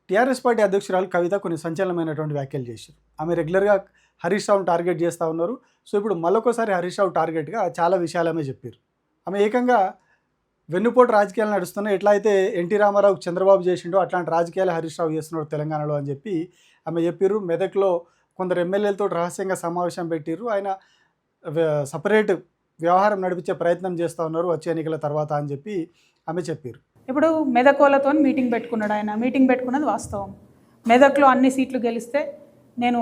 TRS party అధ్యక్షురాలు కవిత కొన్ని సంచలనమైనటువంటి వ్యాఖ్యలు చేశారు. ఆమె రెగ్యులర్గా హరీష్ రావును టార్గెట్ చేస్తూ ఉన్నారు. సో ఇప్పుడు మళ్ళొకసారి హరీష్ రావు టార్గెట్గా చాలా విషయాలు ఆమె చెప్పారు. ఆమె ఏకంగా వెన్నుపోటు రాజకీయాలు నడుస్తున్నాయి, ఎట్లా అయితే ఎన్టీ రామారావుకు చంద్రబాబు చేసిండో అట్లాంటి రాజకీయాలు హరీష్ రావు చేస్తున్నాడు తెలంగాణలో అని చెప్పి ఆమె చెప్పారు. మెదక్లో కొందరు ఎమ్మెల్యేలతో రహస్యంగా సమావేశం పెట్టిర్రు. ఆయన సపరేట్ వ్యవహారం నడిపించే ప్రయత్నం చేస్తూ ఉన్నారు వచ్చే ఎన్నికల తర్వాత అని చెప్పి ఆమె చెప్పారు. ఇప్పుడు మెదకోలతో మీటింగ్ పెట్టుకున్నాడు. ఆయన మీటింగ్ పెట్టుకున్నది వాస్తవం. మెదక్లో అన్ని సీట్లు గెలిస్తే నేను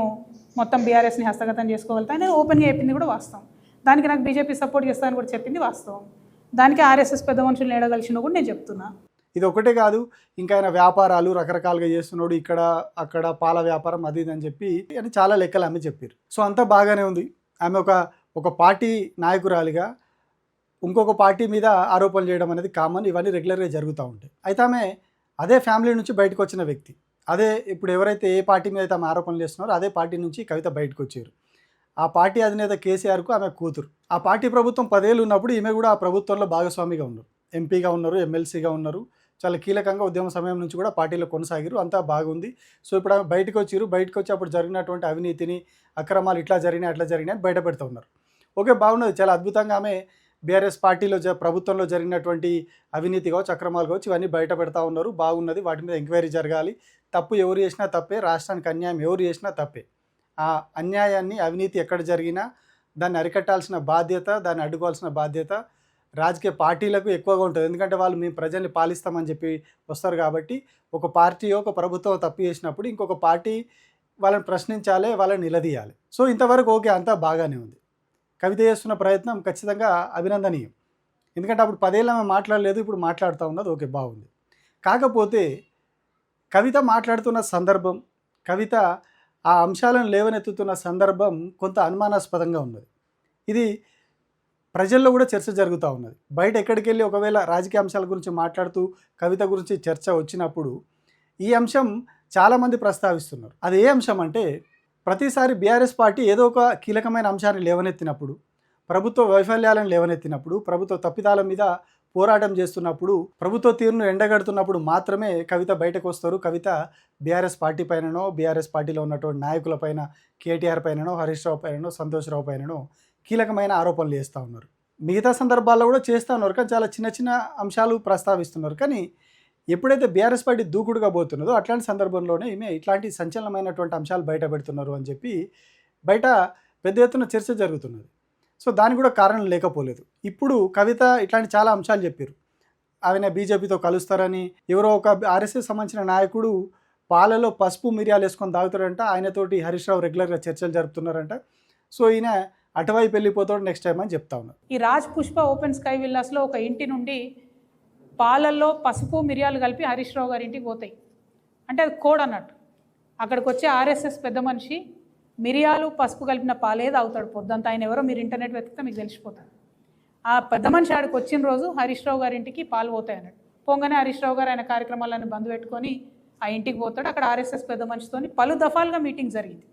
మొత్తం బీఆర్ఎస్ని హస్తగతం చేసుకోగలుగుతాను నేను ఓపెన్గా చెప్పింది కూడా వాస్తవం. దానికి నాకు బీజేపీ సపోర్ట్ చేస్తానని కూడా చెప్పింది వాస్తవం. దానికి ఆర్ఎస్ఎస్ పెద్ద మనుషులు ఏడగలిసిన కూడా నేను చెప్తున్నా. ఇది ఒకటే కాదు, ఇంకా ఆయన వ్యాపారాలు రకరకాలుగా చేస్తున్నాడు, ఇక్కడ అక్కడ పాల వ్యాపారం అది ఇది అని చెప్పి అని చాలా లెక్కలు ఆమె చెప్పారు. సో అంతా బాగానే ఉంది. ఆమె ఒక పార్టీ నాయకురాలిగా ఇంకొక పార్టీ మీద ఆరోపణలు చేయడం అనేది కామన్, ఇవన్నీ రెగ్యులర్గా జరుగుతూ ఉంటాయి. అయితే ఆమె అదే ఫ్యామిలీ నుంచి బయటకు వచ్చిన వ్యక్తి. అదే ఇప్పుడు ఎవరైతే ఏ పార్టీ మీద అయితే ఆమె ఆరోపణలు చేస్తున్నారో అదే పార్టీ నుంచి కవిత బయటకు వచ్చారు. ఆ పార్టీ అధినేత కేసీఆర్కు ఆమె కూతురు. ఆ పార్టీ ప్రభుత్వం 10 ఏళ్ళు ఉన్నప్పుడు ఈమె కూడా ఆ ప్రభుత్వంలో భాగస్వామిగా ఉన్నారు, ఎంపీగా ఉన్నారు, ఎమ్మెల్సీగా ఉన్నారు. చాలా కీలకంగా ఉద్యమ సమయం నుంచి కూడా పార్టీలో కొనసాగారు. అంతా బాగుంది. సో ఇప్పుడు ఆమె బయటకు వచ్చి అప్పుడు జరిగినటువంటి అవినీతిని, అక్రమాలు ఇట్లా జరిగినాయి అట్లా జరిగినాయి బయట పెడుతూ ఉన్నారు. ఓకే, బాగున్నది, చాలా అద్భుతంగా ఆమె బీఆర్ఎస్ పార్టీలో ప్రభుత్వంలో జరిగినటువంటి అవినీతి కావచ్చు, అక్రమాలు కావచ్చు, ఇవన్నీ బయట పెడతా ఉన్నారు. బాగున్నది, వాటి మీద ఎంక్వైరీ జరగాలి. తప్పు ఎవరు చేసినా తప్పే, రాష్ట్రానికి అన్యాయం ఎవరు చేసినా తప్పే. ఆ అన్యాయాన్ని, అవినీతి ఎక్కడ జరిగినా దాన్ని అరికట్టాల్సిన బాధ్యత, దాన్ని అడ్డుకోవాల్సిన బాధ్యత రాజకీయ పార్టీలకు ఎక్కువగా ఉంటుంది. ఎందుకంటే వాళ్ళు మేము ప్రజల్ని పాలిస్తామని చెప్పి వస్తారు కాబట్టి ఒక పార్టీయో ఒక ప్రభుత్వం తప్పు చేసినప్పుడు ఇంకొక పార్టీ వాళ్ళని ప్రశ్నించాలి, వాళ్ళని నిలదీయాలి. సో ఇంతవరకు ఓకే, అంతా బాగానే ఉంది. కవిత చేస్తున్న ప్రయత్నం ఖచ్చితంగా అభినందనీయం. ఎందుకంటే అప్పుడు 10 ఏళ్ళు ఆమె మాట్లాడలేదు, ఇప్పుడు మాట్లాడుతూ ఉన్నది, ఓకే బాగుంది. కాకపోతే కవిత మాట్లాడుతున్న సందర్భం, కవిత ఆ అంశాలను లేవనెత్తుతున్న సందర్భం కొంత అనుమానాస్పదంగా ఉన్నది. ఇది ప్రజల్లో కూడా చర్చ జరుగుతూ ఉన్నది. బయట ఎక్కడికి వెళ్ళి ఒకవేళ రాజకీయ అంశాల గురించి మాట్లాడుతూ కవిత గురించి చర్చ వచ్చినప్పుడు ఈ అంశం చాలామంది ప్రస్తావిస్తున్నారు. అది ఏ అంశం అంటే, ప్రతిసారి బీఆర్ఎస్ పార్టీ ఏదో ఒక కీలకమైన అంశాన్ని లేవనెత్తినప్పుడు, ప్రభుత్వ వైఫల్యాలను లేవనెత్తినప్పుడు, ప్రభుత్వ తప్పిదాల మీద పోరాటం చేస్తున్నప్పుడు, ప్రభుత్వ తీరును ఎండగడుతున్నప్పుడు మాత్రమే కవిత బయటకు వస్తారు. కవిత బీఆర్ఎస్ పార్టీ పైననో, బీఆర్ఎస్ పార్టీలో ఉన్నటువంటి నాయకుల పైన, కేటీఆర్ పైననో, హరీష్ రావు పైననో, సంతోష్ రావు పైననో కీలకమైన ఆరోపణలు చేస్తూ ఉన్నారు. మిగతా సందర్భాల్లో కూడా చేస్తూ ఉన్నారు, కానీ చాలా చిన్న చిన్న అంశాలు ప్రస్తావిస్తున్నారు. కానీ ఎప్పుడైతే బీఆర్ఎస్ పార్టీ దూకుడుగా పోతున్నదో అట్లాంటి సందర్భంలోనే ఈమె ఇట్లాంటి సంచలనమైనటువంటి అంశాలు బయట పెడుతున్నారు అని చెప్పి బయట పెద్ద ఎత్తున చర్చ జరుగుతున్నది. సో దానికి కూడా కారణం లేకపోలేదు. ఇప్పుడు కవిత ఇట్లాంటి చాలా అంశాలు చెప్పారు. ఆయన బీజేపీతో కలుస్తారని, ఎవరో ఒక ఆర్ఎస్ఎస్ సంబంధించిన నాయకుడు పాలలో పసుపు మిరియాలు వేసుకొని తాగుతారంట, ఆయనతోటి హరీష్ రావు రెగ్యులర్గా చర్చలు జరుపుతున్నారంట. సో ఈయన అటువైపు వెళ్ళిపోతాడు నెక్స్ట్ టైం అని చెప్తా ఉన్నారు. ఈ రాజ్ పుష్ప ఓపెన్ స్కై విల్లాస్లో ఒక ఇంటి నుండి పాలల్లో పసుపు మిరియాలు కలిపి హరీష్ రావు గారి ఇంటికి పోతాయి. అంటే అది కోడ్ అన్నట్టు. అక్కడికి వచ్చే ఆర్ఎస్ఎస్ పెద్ద మనిషి మిరియాలు పసుపు కలిపిన పాలే తాగుతాడు పొద్దంతా. ఆయన ఎవరో మీరు ఇంటర్నెట్ వెతికితే మీకు తెలిసిపోతాడు. ఆ పెద్ద మనిషి ఆడికి వచ్చిన రోజు హరీష్ రావు గారి ఇంటికి పాలు పోతాయి అన్నట్టు. పోగానే హరీష్ రావు గారు ఆయన కార్యక్రమాలను బంద్ పెట్టుకొని ఆ ఇంటికి పోతాడు. అక్కడ ఆర్ఎస్ఎస్ పెద్ద మనిషితో పలు దఫాలుగా మీటింగ్ జరిగింది.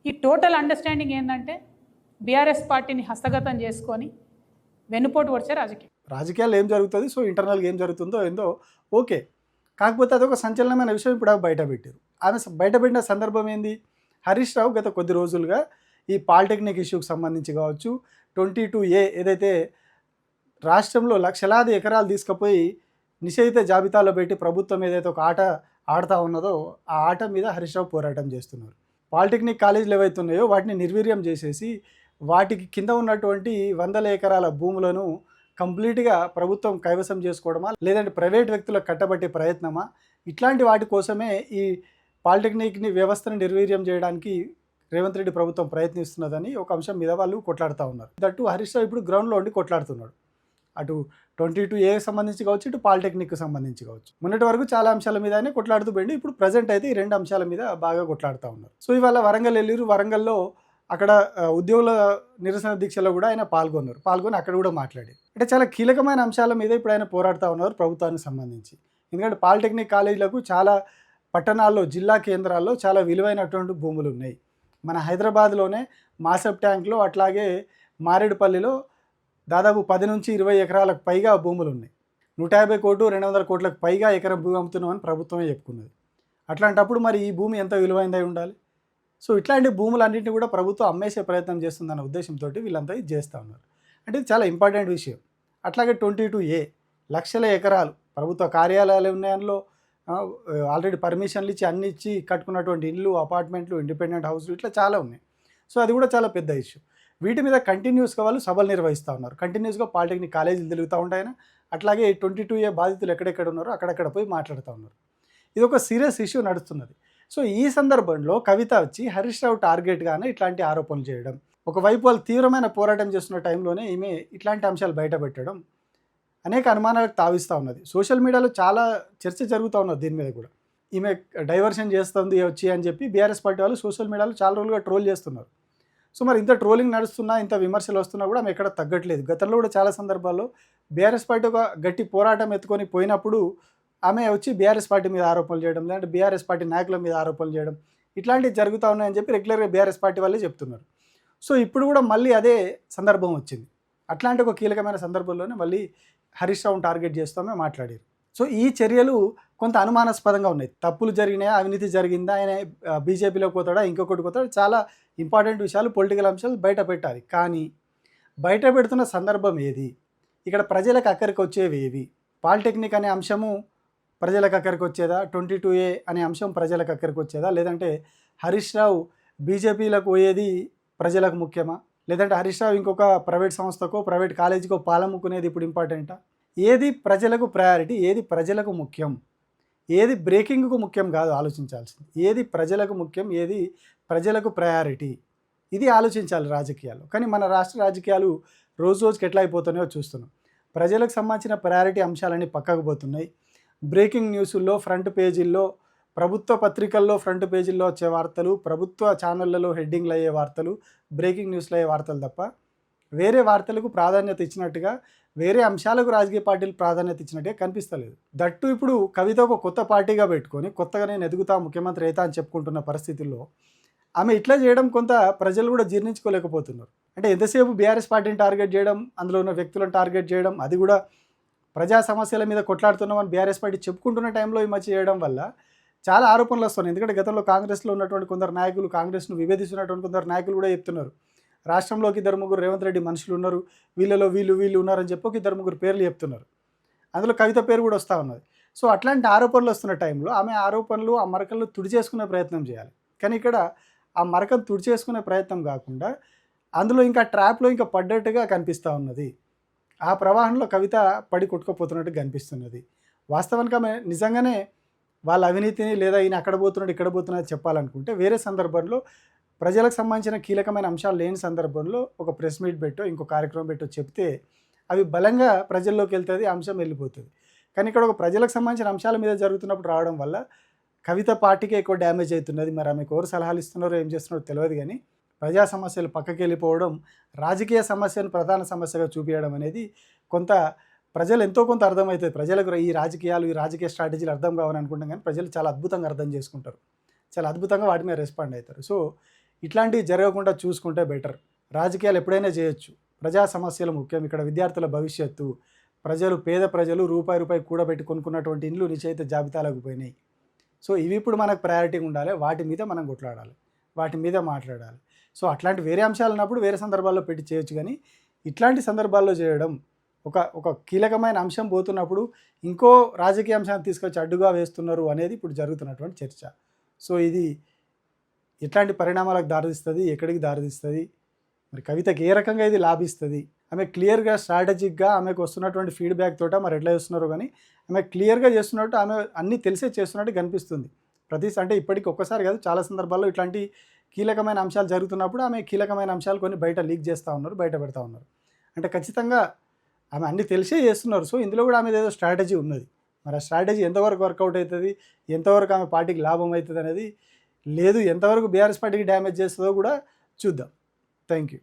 ఈ టోటల్ అండర్స్టాండింగ్ ఏంటంటే బీఆర్ఎస్ పార్టీని హస్తగతం చేసుకొని వెన్నుపోటు వచ్చే రాజకీయాలు ఏం జరుగుతుంది, సో ఇంటర్నల్గా ఏం జరుగుతుందో ఏందో ఓకే. కాకపోతే అదొక సంచలనమైన విషయం ఇప్పుడు ఆమె బయటపెట్టారు. ఆమె బయటపెట్టిన సందర్భం ఏంది, హరీష్ రావు గత కొద్ది రోజులుగా ఈ పాలిటెక్నిక్ ఇష్యూకి సంబంధించి కావచ్చు, 22A ఏదైతే రాష్ట్రంలో లక్షలాది ఎకరాలు తీసుకుపోయి నిషేధిత జాబితాలో పెట్టి ప్రభుత్వం ఏదైతే ఒక ఆట ఆడుతూ ఉన్నదో ఆ ఆట మీద హరీష్ రావు పోరాటం చేస్తున్నారు. పాలిటెక్నిక్ కాలేజీలు ఏవైతే ఉన్నాయో వాటిని నిర్వీర్యం చేసేసి వాటికి కింద ఉన్నటువంటి 100 ఎకరాల భూములను కంప్లీట్గా ప్రభుత్వం కైవసం చేసుకోవడమా, లేదంటే ప్రైవేట్ వ్యక్తులకు కట్టబట్టే ప్రయత్నమా, ఇట్లాంటి వాటి కోసమే ఈ పాలిటెక్నిక్ని వ్యవస్థను నిర్వీర్యం చేయడానికి రేవంత్ రెడ్డి ప్రభుత్వం ప్రయత్నిస్తున్నదని ఒక అంశం మీద వాళ్ళు కొట్లాడుతూ ఉన్నారు. దట్టు హరీష్ రావు ఇప్పుడు గ్రౌండ్లో ఉండి కొట్లాడుతున్నాడు. అటు 22A సంబంధించి కావచ్చు, ఇటు పాలిటెక్నిక్కి సంబంధించి కావచ్చు. మొన్నటి వరకు చాలా అంశాల మీద ఆయన కొట్లాడుతూ పోయింది. ఇప్పుడు ప్రజెంట్ అయితే ఈ 2 అంశాల మీద బాగా కొట్లాడుతూ ఉన్నారు. సో ఇవాళ వరంగల్ వెళ్ళారు. వరంగల్లో అక్కడ ఉద్యోగుల నిరసన దీక్షలో కూడా ఆయన పాల్గొని అక్కడ కూడా మాట్లాడారు. అంటే చాలా కీలకమైన అంశాల మీద ఇప్పుడు ఆయన పోరాడుతూ ఉన్నారు ప్రభుత్వానికి సంబంధించి. ఎందుకంటే పాలిటెక్నిక్ కాలేజీలకు చాలా పట్టణాల్లో, జిల్లా కేంద్రాల్లో చాలా విలువైనటువంటి భూములు ఉన్నాయి. మన హైదరాబాద్లోనే మాసబ్ ట్యాంక్లో, అట్లాగే మారేడుపల్లిలో దాదాపు 10 నుంచి 20 ఎకరాలకు పైగా భూములు ఉన్నాయి. 150 కోట్లు 200 కోట్లకు పైగా ఎకరం భూమి అమ్ముతున్నామని ప్రభుత్వమే చెప్పుకున్నది. అట్లాంటప్పుడు మరి ఈ భూమి ఎంత విలువైందై ఉండాలి. సో ఇట్లాంటి భూములన్నింటినీ కూడా ప్రభుత్వం అమ్మేసే ప్రయత్నం చేస్తుందన్న ఉద్దేశంతో వీళ్ళంతా ఇది చేస్తూ ఉన్నారు. అంటే ఇది చాలా ఇంపార్టెంట్ విషయం. అట్లాగే 22A లక్షల ఎకరాలు ప్రభుత్వ కార్యాలయాలు ఉన్నాయి. అందులో ఆల్రెడీ పర్మిషన్లు ఇచ్చి అన్ని ఇచ్చి కట్టుకున్నటువంటి ఇళ్ళు, అపార్ట్మెంట్లు, ఇండిపెండెంట్ హౌస్లు ఇట్లా చాలా ఉన్నాయి. సో అది కూడా చాలా పెద్ద ఇష్యూ. వీటి మీద కంటిన్యూస్గా వాళ్ళు సభలు నిర్వహిస్తూ ఉన్నారు. కంటిన్యూస్గా పాలిటెక్నిక్ కాలేజీలు తిరుగుతూ ఉంటాయి. అట్లాగే 22A బాధితులు ఎక్కడెక్కడ ఉన్నారో అక్కడెక్కడ పోయి మాట్లాడుతూ ఉన్నారు. ఇది ఒక సీరియస్ ఇష్యూ నడుస్తున్నది. సో ఈ సందర్భంలో కవిత వచ్చి హరీష్ రావు టార్గెట్గానే ఇట్లాంటి ఆరోపణలు చేయడం, ఒకవైపు వాళ్ళు తీవ్రమైన పోరాటం చేస్తున్న టైంలోనే ఈమె ఇట్లాంటి అంశాలు బయటపెట్టడం అనేక అనుమానాలకు తావిస్తూ ఉన్నది. సోషల్ మీడియాలో చాలా చర్చ జరుగుతూ ఉన్నది దీని మీద కూడా. ఈమె డైవర్షన్ చేస్తుంది వచ్చి అని చెప్పి బీఆర్ఎస్ పార్టీ వాళ్ళు సోషల్ మీడియాలో చాలా రోజులుగా ట్రోల్ చేస్తున్నారు. సో మరి ఇంత ట్రోలింగ్ నడుస్తున్నా, ఇంత విమర్శలు వస్తున్నా కూడా ఆమె ఎక్కడ తగ్గట్లేదు. గతంలో కూడా చాలా సందర్భాల్లో బీఆర్ఎస్ పార్టీ ఒక గట్టి పోరాటం ఎత్తుకొని పోయినప్పుడు ఆమె వచ్చి బీఆర్ఎస్ పార్టీ మీద ఆరోపణలు చేయడం, లేదంటే బీఆర్ఎస్ పార్టీ నాయకుల మీద ఆరోపణలు చేయడం ఇట్లాంటివి జరుగుతూ ఉన్నాయని చెప్పి రెగ్యులర్గా బీఆర్ఎస్ పార్టీ వాళ్ళే చెప్తున్నారు. సో ఇప్పుడు కూడా మళ్ళీ అదే సందర్భం వచ్చింది. అట్లాంటి ఒక కీలకమైన సందర్భంలోనే మళ్ళీ హరీష్ రావును టార్గెట్ చేస్తామే మాట్లాడారు. సో ఈ చర్యలు కొంత అనుమానాస్పదంగా ఉన్నాయి. తప్పులు జరిగినాయా, అవినీతి జరిగిందా, ఆయన బీజేపీలోకి పోతాడా, ఇంకొకటి పోతాడా, చాలా ఇంపార్టెంట్ విషయాలు, పొలిటికల్ అంశాలు బయట పెట్టాలి. కానీ బయట పెడుతున్న సందర్భం ఏది, ఇక్కడ ప్రజలకు అక్కడికి వచ్చేవి ఏవి? పాలిటెక్నిక్ అనే అంశము ప్రజలకు అక్కడికి వచ్చేదా, 22A అనే అంశం ప్రజలకు అక్కడికి వచ్చేదా, లేదంటే హరీష్ రావు బీజేపీలకు పోయేది ప్రజలకు ముఖ్యమా, లేదంటే హరీష్ రావు ఇంకొక ప్రైవేట్ సంస్థకో ప్రైవేట్ కాలేజీకో పాలముకునేది ఇప్పుడు ఇంపార్టెంటా? ఏది ప్రజలకు ప్రయారిటీ, ఏది ప్రజలకు ముఖ్యం, ఏది బ్రేకింగ్కు ముఖ్యం కాదు ఆలోచించాల్సింది. ఏది ప్రజలకు ముఖ్యం, ఏది ప్రజలకు ప్రయారిటీ, ఇది ఆలోచించాలి రాజకీయాలు. కానీ మన రాష్ట్ర రాజకీయాలు రోజు రోజుకి ఎట్లా అయిపోతున్నాయో చూస్తున్నాం. ప్రజలకు సంబంధించిన ప్రయారిటీ అంశాలన్నీ పక్కకు పోతున్నాయి. బ్రేకింగ్ న్యూస్ల్లో ఫ్రంట్ పేజీల్లో, ప్రభుత్వ పత్రికల్లో ఫ్రంట్ పేజీల్లో వచ్చే వార్తలు, ప్రభుత్వ ఛానళ్లలో హెడ్డింగ్లు అయ్యే వార్తలు, బ్రేకింగ్ న్యూస్లో అయ్యే వార్తలు తప్ప వేరే వార్తలకు ప్రాధాన్యత ఇచ్చినట్టుగా, వేరే అంశాలకు రాజకీయ పార్టీలు ప్రాధాన్యత ఇచ్చినట్టుగా కనిపిస్తలేదు. దట్టు ఇప్పుడు కవిత ఒక కొత్త పార్టీగా పెట్టుకొని కొత్తగా నేను ఎదుగుతా, ముఖ్యమంత్రి అవుతా అని చెప్పుకుంటున్న పరిస్థితుల్లో ఆమె ఇట్లా చేయడం కొంత ప్రజలు కూడా జీర్ణించుకోలేకపోతున్నారు. అంటే ఎంతసేపు బీఆర్ఎస్ పార్టీని టార్గెట్ చేయడం, అందులో ఉన్న వ్యక్తులను టార్గెట్ చేయడం, అది కూడా ప్రజా సమస్యల మీద కొట్లాడుతున్నామని బీఆర్ఎస్ పార్టీ చెప్పుకుంటున్న టైంలో ఈ మధ్య చేయడం వల్ల చాలా ఆరోపణలు వస్తున్నాయి. ఎందుకంటే గతంలో కాంగ్రెస్లో ఉన్నటువంటి కొందరు నాయకులు, కాంగ్రెస్ను విభేదిస్తున్నటువంటి కొందరు నాయకులు కూడా చెప్తున్నారు, రాష్ట్రంలోకి 2-3 రేవంత్ రెడ్డి మనుషులు ఉన్నారు, వీళ్ళలో వీళ్ళు ఉన్నారని చెప్పి ఒక 2-3 పేర్లు చెప్తున్నారు. అందులో కవిత పేరు కూడా వస్తూ ఉన్నది. సో అట్లాంటి ఆరోపణలు వస్తున్న టైంలో ఆమె ఆరోపణలు, ఆ మరకలను తుడిచేసుకునే ప్రయత్నం చేయాలి. కానీ ఇక్కడ ఆ మరకను తుడిచేసుకునే ప్రయత్నం కాకుండా అందులో ఇంకా ట్రాప్లో ఇంకా పడ్డట్టుగా కనిపిస్తూ ఉన్నది. ఆ ప్రవాహంలో కవిత పడి కొట్టుకుపోతున్నట్టు కనిపిస్తున్నది. వాస్తవానికి ఆమె నిజంగానే వాళ్ళ అవినీతిని లేదా ఈయన అక్కడ పోతున్నాడు ఇక్కడ పోతున్నాడు చెప్పాలనుకుంటే వేరే సందర్భంలో ప్రజలకు సంబంధించిన కీలకమైన అంశాలు లేని సందర్భంలో ఒక ప్రెస్ మీట్ పెట్టో ఇంకో కార్యక్రమం పెట్టో చెప్తే అవి బలంగా ప్రజల్లోకి వెళ్తుంది, అంశం వెళ్ళిపోతుంది. కానీ ఇక్కడ ఒక ప్రజలకు సంబంధించిన అంశాల మీద జరుగుతున్నప్పుడు రావడం వల్ల కవిత పార్టీకి ఎక్కువ డ్యామేజ్ అవుతున్నది. మరి ఆమెకు ఎవరు సలహాలు ఇస్తున్నారో ఏం చేస్తున్నారో తెలియదు. కానీ ప్రజా సమస్యలు పక్కకి వెళ్ళిపోవడం, రాజకీయ సమస్యను ప్రధాన సమస్యగా చూపించడం అనేది కొంత ప్రజలు ఎంతో కొంత అర్థమవుతుంది. ప్రజలకు ఈ రాజకీయాలు, ఈ రాజకీయ స్ట్రాటజీలు అర్థం కావాలని అనుకుంటాం, కానీ ప్రజలు చాలా అద్భుతంగా అర్థం చేసుకుంటారు, చాలా అద్భుతంగా వాటి మీద రెస్పాండ్ అవుతారు. సో ఇట్లాంటివి జరగకుండా చూసుకుంటే బెటర్. రాజకీయాలు ఎప్పుడైనా చేయొచ్చు, ప్రజా సమస్యలు ముఖ్యం. ఇక్కడ విద్యార్థుల భవిష్యత్తు, ప్రజలు, పేద ప్రజలు రూపాయి కూడబెట్టి కొనుక్కున్నటువంటి ఇండ్లు నిశ్చయిత జాబితాలకు పోయినాయి. సో ఇవి ఇప్పుడు మనకు ప్రయారిటీగా ఉండాలి, వాటి మీద మనం కొట్లాడాలి, వాటి మీద మాట్లాడాలి. సో అట్లాంటి వేరే అంశాలు ఉన్నప్పుడు వేరే సందర్భాల్లో పెట్టి చేయొచ్చు. కానీ ఇట్లాంటి సందర్భాల్లో చేయడం, ఒక కీలకమైన అంశం పోతున్నప్పుడు ఇంకో రాజకీయ అంశాన్ని తీసుకొచ్చి అడ్డుగా వేస్తున్నారు అనేది ఇప్పుడు జరుగుతున్నటువంటి చర్చ. సో ఇది ఎట్లాంటి పరిణామాలకు దారితీస్తుంది, ఎక్కడికి దారితీస్తుంది, మరి కవితకి ఏ రకంగా ఇది లాభిస్తుంది? ఆమె క్లియర్గా స్ట్రాటజిక్గా ఆమెకు వస్తున్నటువంటి ఫీడ్బ్యాక్ తోట మరి ఎట్లా చేస్తున్నారో కానీ ఆమె క్లియర్గా చేస్తున్నట్టు, ఆమె అన్నీ తెలిసే చేస్తున్నట్టు కనిపిస్తుంది. అంటే ఇప్పటికి ఒక్కసారి కాదు, చాలా సందర్భాల్లో ఇట్లాంటి కీలకమైన అంశాలు జరుగుతున్నప్పుడు ఆమె కీలకమైన అంశాలు కొన్ని బయట లీక్ చేస్తూ ఉన్నారు, బయట పెడతా ఉన్నారు. అంటే ఖచ్చితంగా ఆమె అన్నీ తెలిసే చేస్తున్నారు. సో ఇందులో కూడా ఆమె ఏదో స్ట్రాటజీ ఉన్నది. మరి ఆ స్ట్రాటజీ ఎంతవరకు వర్కౌట్ అవుతుంది, ఎంతవరకు ఆమె పార్టీకి లాభం అవుతుంది అనేది లేదు, ఎంతవరకు బీఆర్ఎస్ పార్టీకి డ్యామేజ్ చేస్తుందో కూడా చూద్దాం. Thank you.